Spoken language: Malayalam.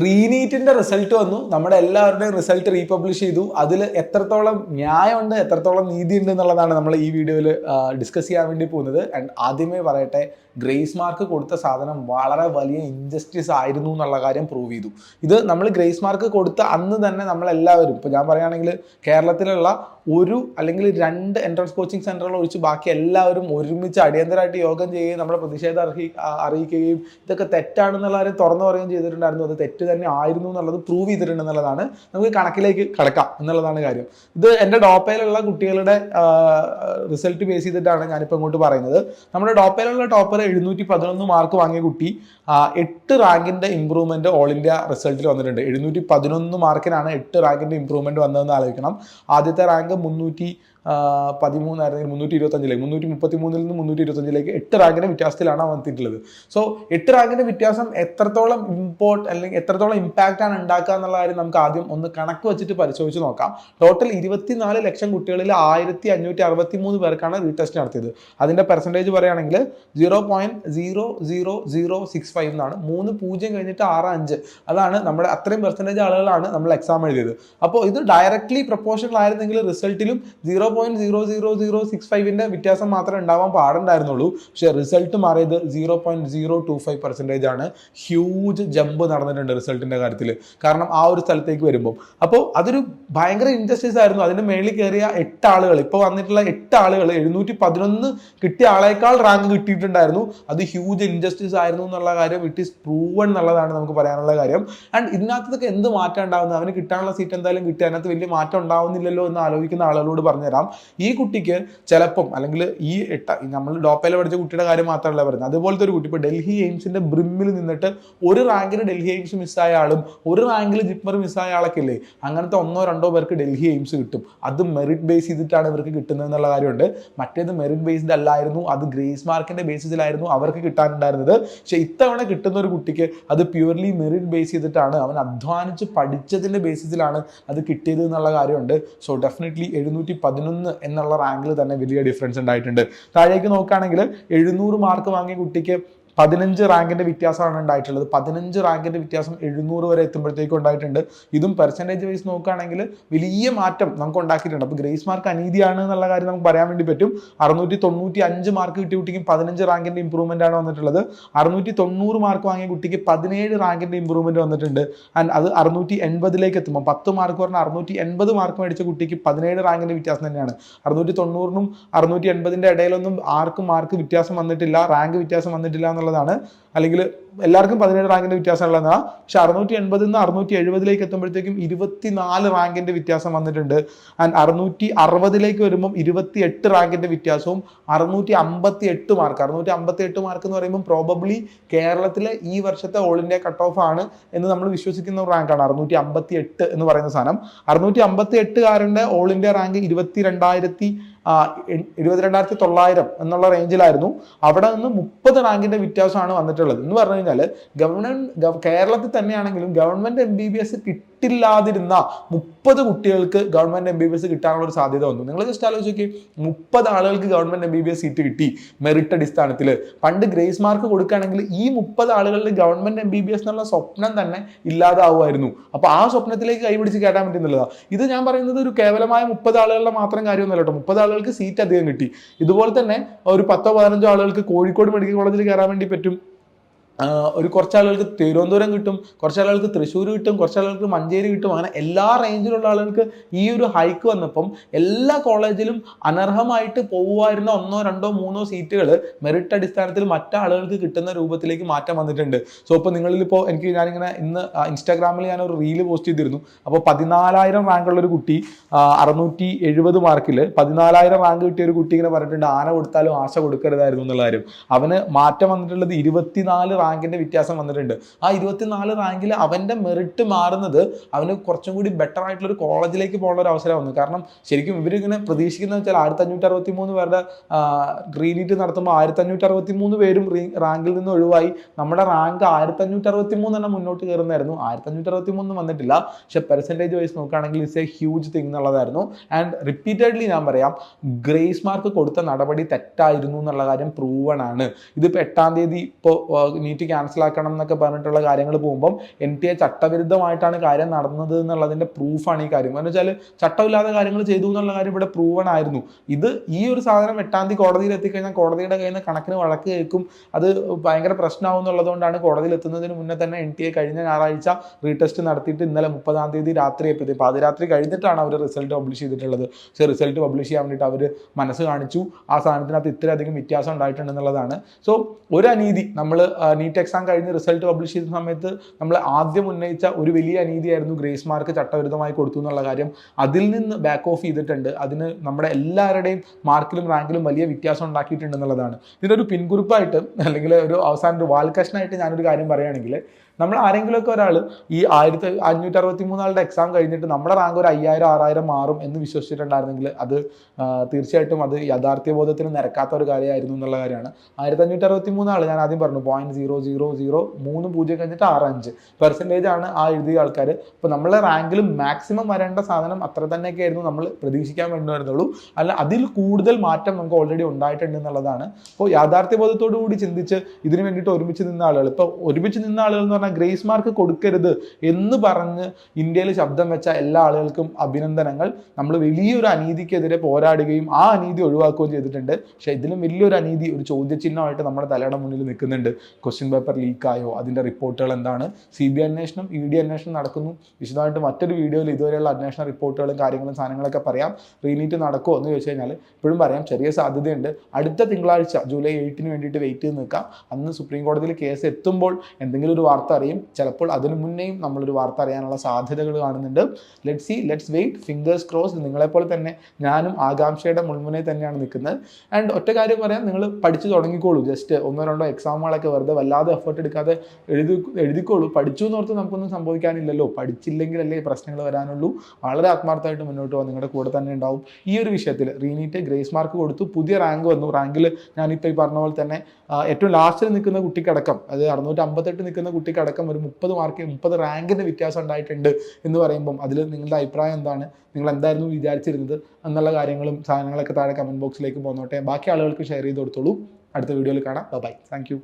റീനീറ്റിന്റെ റിസൾട്ട് വന്നു. നമ്മുടെ എല്ലാവരുടെയും റിസൾട്ട് റീപബ്ലിഷ് ചെയ്തു. അതിൽ എത്രത്തോളം ന്യായമുണ്ട്, എത്രത്തോളം നീതി ഉണ്ട് എന്നുള്ളതാണ് നമ്മൾ ഈ വീഡിയോയിൽ ഡിസ്കസ് ചെയ്യാൻ വേണ്ടി പോകുന്നത്. ആൻഡ് ആദ്യമേ പറയട്ടെ, ഗ്രേസ് മാർക്ക് കൊടുത്ത സാധനം വളരെ വലിയ ഇൻജസ്റ്റിസ് ആയിരുന്നു എന്നുള്ള കാര്യം പ്രൂവ് ചെയ്തു. ഇത് നമ്മൾ ഗ്രേസ് മാർക്ക് കൊടുത്ത അന്ന് തന്നെ നമ്മളെല്ലാവരും, ഇപ്പോൾ ഞാൻ പറയുകയാണെങ്കിൽ കേരളത്തിലുള്ള ഒരു അല്ലെങ്കിൽ 2 എൻട്രൻസ് കോച്ചിങ് സെന്ററുകൾ ഒഴിച്ച് ബാക്കി എല്ലാവരും ഒരുമിച്ച് അടിയന്തരമായിട്ട് യോഗം ചെയ്യുകയും നമ്മുടെ പ്രതിഷേധം അറിയിക്കുകയും ഇതൊക്കെ തെറ്റാണെന്നുള്ള കാര്യം തുറന്നു പറയുകയും ചെയ്തിട്ടുണ്ടായിരുന്നു. അത് തെറ്റ് തന്നെ ആയിരുന്നു എന്നുള്ളത് പ്രൂവ് ചെയ്തിട്ടുണ്ട് എന്നുള്ളതാണ്. നമുക്ക് കണക്കിലേക്ക് കടക്കാം എന്നുള്ളതാണ് കാര്യം. ഇത് എൻ്റെ ഡോപ്പയിലുള്ള കുട്ടികളുടെ റിസൾട്ട് ബേസ് ചെയ്തിട്ടാണ് ഞാനിപ്പോൾ ഇങ്ങോട്ട് പറയുന്നത്. നമ്മുടെ ഡോപ്പയിലുള്ള ടോപ്പർ 711 മാർക്ക് വാങ്ങിയ കുട്ടി 8 റാങ്കിന്റെ ഇംപ്രൂവ്മെന്റ് ഓൾ ഇന്ത്യ റിസൾട്ടിൽ വന്നിട്ടുണ്ട്. 711 മാർക്കിനാണ് 8 റാങ്കിന്റെ ഇംപ്രൂവ്മെന്റ് വന്നതെന്ന് ആലോചിക്കണം. ആദ്യത്തെ റാങ്ക് 313 ആയിരുന്നെങ്കിൽ 325 333 നിന്ന് 325 8 റാങ്കിന്റെ വ്യത്യാസത്തിലാണ് വന്നിട്ടുള്ളത്. സോ 8 റാങ്കിന്റെ വ്യത്യാസം എത്രത്തോളം അല്ലെങ്കിൽ എത്രത്തോളം ഇമ്പാക്റ്റ് ആണ് ഉണ്ടാക്കുക എന്നുള്ള കാര്യം നമുക്ക് ആദ്യം ഒന്ന് കണക്ക് വെച്ചിട്ട് പരിശോധിച്ച് നോക്കാം. ടോട്ടൽ 24 ലക്ഷം കുട്ടികളിൽ 1563 പേർക്കാണ് റീടെസ്റ്റ് നടത്തിയത്. അതിന്റെ പെർസെൻറ്റേജ് പറയുകയാണെങ്കിൽ 0.00065 എന്നാണ്. 3 കഴിഞ്ഞിട്ട് 6.5 അതാണ് നമ്മുടെ അത്രയും പെർസെൻറ്റേജ് ആളുകളാണ് നമ്മൾ എക്സാം എഴുതിയത്. അപ്പോൾ ഇത് ഡയറക്ട്ലി പ്രൊപ്പോർഷണൽ ആയിരുന്നെങ്കിൽ റിസൾട്ടിലും 0.00065 വ്യത്യാസം മാത്രമേ ഉണ്ടാവാൻ പാടുണ്ടായിരുന്നുള്ളൂ. പക്ഷെ റിസൾട്ട് മാറിയത് 0.025% ആണ്. ഹ്യൂജ് ജമ്പ് നടന്നിട്ടുണ്ട് റിസൾട്ടിന്റെ കാര്യത്തിൽ. കാരണം ആ ഒരു സ്ഥലത്തേക്ക് വരുമ്പോൾ അപ്പോൾ അതൊരു ഭയങ്കര ഇൻജസ്റ്റിസ് ആയിരുന്നു. അതിന്റെ മേളിൽ കയറിയ 8 ആളുകൾ, ഇപ്പോൾ വന്നിട്ടുള്ള 8 ആളുകൾ 711 കിട്ടിയ ആളേക്കാൾ റാങ്ക് കിട്ടിയിട്ടുണ്ടായിരുന്നു. അത് ഹ്യൂജ് ഇൻജസ്റ്റിസ് ആയിരുന്നു എന്നുള്ള കാര്യം ഇറ്റ് ഈസ് പ്രൂവൺ എന്നുള്ളതാണ് നമുക്ക് പറയാനുള്ള കാര്യം. ആൻഡ് ഇതിനകത്തൊക്കെ എന്ത് മാറ്റം ഉണ്ടാവുന്നത്? അവന് കിട്ടാനുള്ള സീറ്റ് എന്തായാലും കിട്ടി, അതിനകത്ത് വലിയ മാറ്റം ഉണ്ടാവുന്നില്ലല്ലോ എന്ന് ആലോചിക്കുന്ന ആളുകളോട് പറഞ്ഞുതരാം. ഈ കുട്ടിക്ക് ചിലപ്പം, അല്ലെങ്കിൽ ഈ നമ്മൾ ഡോപ്പയിൽ പഠിച്ച കുട്ടിയുടെ കാര്യം മാത്രമല്ല പറയുന്നത്, അതുപോലത്തെ ഒരു കുട്ടി ഇപ്പോൾ ഡൽഹി എയിംസിന്റെ ബ്രിമ്മിൽ നിന്നിട്ട് ഒരു റാങ്കിന് ഡൽഹി എയിംസ് മിസ്സായ ആളും ഒരു റാങ്കിൽ ജിപ്മർ മിസ്സായ ആളൊക്കെ ഇല്ലേ, അങ്ങനത്തെ 1-2 പേർക്ക് ഡൽഹി എയിംസ് കിട്ടും. അത് മെറിറ്റ് ബേസ് ചെയ്തിട്ടാണ് ഇവർക്ക് കിട്ടുന്നത് എന്നുള്ള കാര്യമുണ്ട്. മറ്റേത് മെറിറ്റ് ബേസ്ഡ് അല്ലായിരുന്നു, അത് ഗ്രേസ് മാർക്കിന്റെ ബേസിസിലായിരുന്നു അവർക്ക് കിട്ടാനുണ്ടായിരുന്നത്. പക്ഷെ ഇത്തവണ കിട്ടുന്ന ഒരു കുട്ടിക്ക് അത് പ്യൂർലി മെറിറ്റ് ബേസ് ചെയ്തിട്ടാണ്, അവൻ അധ്വാനിച്ച് പഠിച്ചതിന്റെ ബേസിസിലാണ് അത് കിട്ടിയത് എന്നുള്ള കാര്യമുണ്ട്. സോ ഡെഫിനറ്റ്ലി 711 എന്നുള്ള റാങ്കിൽ തന്നെ വലിയ ഡിഫറൻസ് ഉണ്ടായിട്ടുണ്ട്. താഴേക്ക് നോക്കുകയാണെങ്കിൽ 700 മാർക്ക് വാങ്ങിയ കുട്ടിക്ക് 15 റാങ്കിന്റെ വ്യത്യാസമാണ് ഉണ്ടായിട്ടുള്ളത്. 15 റാങ്കിന്റെ വ്യത്യാസം 700 വരെ എത്തുമ്പോഴത്തേക്കും ഉണ്ടായിട്ടുണ്ട്. ഇതും പെർസെൻറ്റേജ് വൈസ് നോക്കുകയാണെങ്കിൽ വലിയ മാറ്റം നമുക്ക് ഉണ്ടാക്കിയിട്ടുണ്ട്. അപ്പോൾ ഗ്രേസ് മാർക്ക് അനീതിയാണ് എന്നുള്ള കാര്യം നമുക്ക് പറയാൻ വേണ്ടി പറ്റും. 695 മാർക്ക് കിട്ടിയ കുട്ടിക്ക് 15 റാങ്കിന്റെ ഇംപ്രൂവ്മെന്റ് ആണ് വന്നിട്ടുള്ളത്. 690 മാർക്ക് വാങ്ങിയ കുട്ടിക്ക് 17 റാങ്കിന്റെ ഇംപ്രൂവ്മെന്റ് വന്നിട്ടുണ്ട്. ആൻഡ് അത് 680 എത്തുമ്പോൾ 10 മാർക്ക് പറഞ്ഞാൽ 680 മാർക്ക് മേടിച്ച കുട്ടിക്ക് 17 റാങ്കിന്റെ വ്യത്യാസം തന്നെയാണ്. 690നും 680 ഇടയിലൊന്നും ആർക്കും മാർക്ക് വ്യത്യാസം വന്നിട്ടില്ല, റാങ്ക് വ്യത്യാസം വന്നിട്ടില്ല എന്നുള്ളതാണ്. അല്ലെങ്കിൽ എല്ലാവർക്കും 17 റാങ്കിന്റെ വ്യത്യാസം ഉള്ളതാണ്. പക്ഷെ 680 നിന്ന് 670 എത്തുമ്പോഴത്തേക്കും 24 റാങ്കിന്റെ വ്യത്യാസം വന്നിട്ടുണ്ട്. ആൻഡ് 660 വരുമ്പോൾ 28 റാങ്കിന്റെ വ്യത്യാസവും 658 മാർക്ക് എന്ന് പറയുമ്പോൾ പ്രോബബ്ലി കേരളത്തിലെ ഈ വർഷത്തെ ഓൾ ഇന്ത്യ കട്ട് ഓഫ് ആണ് എന്ന് നമ്മൾ വിശ്വസിക്കുന്ന ഒരു റാങ്കാണ് 658 എന്ന് പറയുന്ന സാധനം. 658കാരന്റെ ഓൾ ഇന്ത്യ റാങ്ക് 22,900 എന്നുള്ള റേഞ്ചിലായിരുന്നു. അവിടെ നിന്ന് 30 റാങ്കിന്റെ വ്യത്യാസമാണ് വന്നിട്ടുള്ളത്. എന്ന് പറഞ്ഞു കഴിഞ്ഞാൽ കേരളത്തിൽ തന്നെയാണെങ്കിലും ഗവൺമെന്റ് MBBS കിട്ടില്ലാതിരുന്ന 30 കുട്ടികൾക്ക് ഗവൺമെന്റ് MBBS കിട്ടാനുള്ള ഒരു സാധ്യത വന്നു. നിങ്ങൾ ജസ്റ്റ് ആലോചിച്ച് 30 ആളുകൾക്ക് ഗവൺമെന്റ് MBBS സീറ്റ് കിട്ടി മെറിറ്റ് അടിസ്ഥാനത്തിൽ. പണ്ട് ഗ്രേസ് മാർക്ക് കൊടുക്കുകയാണെങ്കിൽ ഈ 30 ആളുകളുടെ ഗവൺമെന്റ് MBBS എന്നുള്ള സ്വപ്നം തന്നെ ഇല്ലാതാവുമായിരുന്നു. അപ്പൊ ആ സ്വപ്നത്തിലേക്ക് കൈപിടിച്ച് കയറ്റാൻ പറ്റുന്നില്ലതാ. ഇത് ഞാൻ പറയുന്നത് ഒരു കേവലമായ 30 ആളുകളുടെ മാത്രം കാര്യമൊന്നുമല്ല കേട്ടോ. 30 ആളുകൾക്ക് സീറ്റ് അധികം കിട്ടി. ഇതുപോലെ തന്നെ ഒരു 10-15 ആളുകൾക്ക് കോഴിക്കോട് മെഡിക്കൽ കോളേജിൽ കയറാൻ വേണ്ടി പറ്റും. ഒരു കുറച്ചാളുകൾക്ക് തിരുവനന്തപുരം കിട്ടും, കുറച്ചാളുകൾക്ക് തൃശ്ശൂർ കിട്ടും, കുറച്ചാളുകൾക്ക് മഞ്ചേരി കിട്ടും. അങ്ങനെ എല്ലാ റേഞ്ചിലുള്ള ആളുകൾക്ക് ഈ ഒരു ഹൈക്ക് വന്നപ്പം എല്ലാ കോളേജിലും അനർഹമായിട്ട് പോകുമായിരുന്ന 1, 2, 3 സീറ്റുകൾ മെറിറ്റ് അടിസ്ഥാനത്തിൽ മറ്റാളുകൾക്ക് കിട്ടുന്ന രൂപത്തിലേക്ക് മാറ്റം വന്നിട്ടുണ്ട്. സോ ഇപ്പോൾ നിങ്ങളിലിപ്പോൾ ഞാനിങ്ങനെ ഇന്ന് ഇൻസ്റ്റാഗ്രാമിൽ ഞാനൊരു റീല് പോസ്റ്റ് ചെയ്തിരുന്നു. അപ്പോൾ 14,000 റാങ്കുള്ള ഒരു കുട്ടി 670 മാർക്കിൽ 14,000 റാങ്ക് കിട്ടിയ ഒരു കുട്ടി ഇങ്ങനെ പറഞ്ഞിട്ടുണ്ട്, ആന കൊടുത്താലും ആശ കൊടുക്കരുതായിരുന്നു എന്നുള്ള കാര്യം. അവന് മാറ്റം വന്നിട്ടുള്ളത് 24 റാങ്കിന്റെ വ്യത്യാസം വന്നിട്ടുണ്ട്. ആ 24 റാങ്കിൽ അവന്റെ മെറിറ്റ് മാറുന്നത് അവന് കുറച്ചും കൂടി ബെറ്റർ ആയിട്ടുള്ള ഒരു കോളേജിലേക്ക് പോകാനുള്ള ഒരു അവസരം വന്നു. കാരണം ശരിക്കും ഇവരിങ്ങനെ പ്രതീക്ഷിക്കുന്നത് വെച്ചാൽ 1563 പേരുടെ റീനീറ്റ് നടത്തുമ്പോൾ 1563 പേരും റാങ്കിൽ നിന്ന് ഒഴിവായി നമ്മുടെ റാങ്ക് 1563 തന്നെ മുന്നോട്ട് കയറുന്നായിരുന്നു. 1563 വന്നിട്ടില്ല. പക്ഷെ പെർസെൻറ്റേജ് വൈസ് നോക്കുകയാണെങ്കിൽ ഇറ്റ്സ് എ ഹ്യൂജ് തിങ് എന്നുള്ളതായിരുന്നു. ആൻഡ് റിപ്പീറ്റഡ്ലി ഞാൻ പറയാം, ഗ്രേസ് മാർക്ക് കൊടുത്ത നടപടി തെറ്റായിരുന്നു എന്നുള്ള കാര്യം പ്രൂവൺ ആണ്. ഇതിപ്പോൾ 8-ാം തീയതി ഇപ്പോൾ നീറ്റ് ക്യാൻസൽ ആക്കണം എന്നൊക്കെ പറഞ്ഞിട്ടുള്ള കാര്യങ്ങൾ പോകുമ്പം NTA ചട്ടവിരുദ്ധമായിട്ടാണ് കാര്യം നടന്നത് എന്നുള്ളതിൻ്റെ പ്രൂഫാണ് ഈ കാര്യം. എന്ന് വെച്ചാൽ ചട്ടമില്ലാത്ത കാര്യങ്ങൾ ചെയ്തു എന്നുള്ള കാര്യം ഇവിടെ പ്രൂവൺ ആയിരുന്നു. ഇത് ഈ ഒരു സാധനം 8-ാം തീയതി കോടതിയിൽ എത്തിക്കഴിഞ്ഞാൽ കോടതിയുടെ കയ്യിൽ നിന്ന് കണക്കിന് വഴക്ക് കേൾക്കും, അത് ഭയങ്കര പ്രശ്നമാവും എന്നുള്ളതുകൊണ്ടാണ് കോടതിയിൽ എത്തുന്നതിന് മുന്നേ തന്നെ NTA കഴിഞ്ഞ ഞായറാഴ്ച റീടെസ്റ്റ് നടത്തിയിട്ട് ഇന്നലെ 30-ാം തീയതി രാത്രി എത്തി പാതിരാത്രി കഴിഞ്ഞിട്ടാണ് അവർ റിസൾട്ട് പബ്ലിഷ് ചെയ്തിട്ടുള്ളത്. പക്ഷേ റിസൾട്ട് പബ്ലിഷ് ചെയ്യാൻ വേണ്ടിയിട്ട് അവർ മനസ്സ് കാണിച്ചു. ആ സാധനത്തിനകത്ത് ഇത്രയധികം വ്യത്യാസം ഉണ്ടായിട്ടുണ്ടെന്നുള്ളതാണ്. സോ ഒരു അനീതി നമ്മൾ നീറ്റ് എക്സാം കഴിഞ്ഞ് റിസൾട്ട് പബ്ലിഷ് ചെയ്ത സമയത്ത് നമ്മൾ ആദ്യം ഉന്നയിച്ച ഒരു വലിയ അനീതിയായിരുന്നു ഗ്രേസ് മാർക്ക് ചട്ടവിരുദ്ധമായി കൊടുത്തു എന്നുള്ള കാര്യം. അതിൽ നിന്ന് ബാക്ക് ഓഫ് ചെയ്തിട്ടുണ്ട്. അതിന് നമ്മുടെ എല്ലാവരുടെയും മാർക്കിലും റാങ്കിലും വലിയ വ്യത്യാസം ഉണ്ടാക്കിയിട്ടുണ്ട് എന്നുള്ളതാണ്. ഇതിനൊരു പിൻകുറിപ്പായിട്ട് അല്ലെങ്കിൽ ഒരു അവസാനം ഒരു വാൽക്കഷനായിട്ട് ഞാനൊരു കാര്യം പറയുകയാണെങ്കിൽ, നമ്മൾ ആരെങ്കിലുമൊക്കെ ഒരാൾ ഈ 1563 എക്സാം കഴിഞ്ഞിട്ട് നമ്മുടെ റാങ്ക് ഒരു 5000-6000 മാറും എന്ന് വിശ്വസിച്ചിട്ടുണ്ടായിരുന്നെങ്കിൽ അത് തീർച്ചയായിട്ടും അത് യാഥാർത്ഥ്യബോധത്തിന് നിരക്കാത്ത ഒരു കാര്യമായിരുന്നു എന്നുള്ള കാര്യമാണ്. 1563 ഞാൻ ആദ്യം പറഞ്ഞു 0.0003 കഴിഞ്ഞിട്ട് 65% ആണ് ആ എഴുതിയ ആൾക്കാർ. അപ്പോൾ നമ്മളെ റാങ്കിൽ മാക്സിമം വരേണ്ട സാധനം അത്ര തന്നെയൊക്കെ ആയിരുന്നു നമ്മൾ പ്രതീക്ഷിക്കാൻ വേണ്ടിയിരുന്നുള്ളൂ. അല്ല, അതിൽ കൂടുതൽ മാറ്റം നമുക്ക് ഓൾറെഡി ഉണ്ടായിട്ടുണ്ട് എന്നുള്ളതാണ്. അപ്പോൾ യാഥാർത്ഥ്യബോധത്തോടു കൂടി ചിന്തിച്ച് ഇതിന് വേണ്ടിയിട്ട് ഒരുമിച്ച് നിന്ന ആളുകൾ, ഇപ്പോൾ ഒരുമിച്ച് നിന്ന ആളുകൾ എന്ന് പറഞ്ഞാൽ ഗ്രേസ് മാർക്ക് കൊടുക്കരുത് എന്ന് പറഞ്ഞ് ഇന്ത്യയിൽ ശബ്ദം വെച്ച എല്ലാ ആളുകൾക്കും അഭിനന്ദനങ്ങൾ. നമ്മൾ വലിയൊരു അനീതിക്കെതിരെ പോരാടുകയും ആ അനീതി ഒഴിവാക്കുകയും ചെയ്തിട്ടുണ്ട്. പക്ഷേ ഇതിലും വലിയൊരു അനീതി ഒരു ചോദ്യചിഹ്നമായിട്ട് നമ്മുടെ തലയുടെ മുന്നിൽ നിൽക്കുന്നുണ്ട്. ക്വസ്റ്റ്യൻ പേപ്പർ ലീക്കായോ, അതിൻ്റെ റിപ്പോർട്ടുകൾ എന്താണ്, CBI അന്വേഷണം, ED അന്വേഷണം നടക്കുന്നു. വിശദമായിട്ട് മറ്റൊരു വീഡിയോയിൽ ഇതുവരെയുള്ള അന്വേഷണ റിപ്പോർട്ടുകളും കാര്യങ്ങളും സാധനങ്ങളൊക്കെ പറയാം. റീനീറ്റ് നടക്കുമോ എന്ന് ചോദിച്ചു കഴിഞ്ഞാൽ ഇപ്പോഴും പറയാം, ചെറിയ സാധ്യതയുണ്ട്. അടുത്ത തിങ്കളാഴ്ച ജൂലൈ 8 വേണ്ടിയിട്ട് വെയിറ്റ് ചെയ്ത് നിൽക്കാം. അന്ന് സുപ്രീം കോടതിയിൽ കേസ് എത്തുമ്പോൾ എന്തെങ്കിലും ഒരു വാർത്ത അറിയും. ചിലപ്പോൾ അതിനു മുന്നേയും നമ്മളൊരു വാർത്ത അറിയാനുള്ള സാധ്യതകൾ കാണുന്നുണ്ട്. Let's see, let's wait, fingers crossed. നിങ്ങളെപ്പോലെ തന്നെ ഞാനും ആകാംക്ഷയുടെ മുൾമുനയിൽ തന്നെയാണ് നിൽക്കുന്നത്. ആൻഡ് ഒറ്റ കാര്യം പറയാം, നിങ്ങൾ പഠിച്ചു തുടങ്ങിക്കോളൂ. ജസ്റ്റ് 1-2 എക്സാമുകളൊക്കെ വെറുതെ വല്ലാതെ എഫേർട്ട് എടുക്കാതെ എഴുതിക്കോളൂ. പഠിച്ചു എന്നോർത്ത് നമുക്കൊന്നും സംഭവിക്കാനില്ലല്ലോ. പഠിച്ചില്ലെങ്കിലല്ലേ പ്രശ്നങ്ങൾ വരാനുള്ളൂ. വളരെ ആത്മാർത്ഥമായിട്ട് മുന്നോട്ട് പോകാൻ നിങ്ങളുടെ കൂടെ തന്നെ ഉണ്ടാവും. ഈ ഒരു വിഷയത്തിൽ റീനീറ്റ് ഗ്രേസ് മാർക്ക് കൊടുത്തു, പുതിയ റാങ്ക് വന്നു. റാങ്കിൽ ഞാനിപ്പോൾ ഈ പറഞ്ഞ പോലെ തന്നെ ഏറ്റവും ലാസ്റ്റിൽ നിൽക്കുന്ന കുട്ടിക്കടക്കം, അത് 658 നിൽക്കുന്ന കുട്ടിക്കടക്കം ഒരു 30 റാങ്കിൻ്റെ വ്യത്യാസം ഉണ്ടായിട്ടുണ്ട് എന്ന് പറയുമ്പം അതിൽ നിങ്ങളുടെ അഭിപ്രായം എന്താണ്? നിങ്ങൾ എന്തായിരുന്നു വിചാരിച്ചിരുന്നത് എന്നുള്ള കാര്യങ്ങളും സാധനങ്ങളൊക്കെ താഴെ കമൻറ്റ് ബോക്സിലേക്ക് പോന്നോട്ടെ. ബാക്കി ആളുകൾക്ക് ഷെയർ ചെയ്ത് കൊടുത്തോളൂ. അടുത്ത വീഡിയോയിൽ കാണാം. ബൈ. Thank you.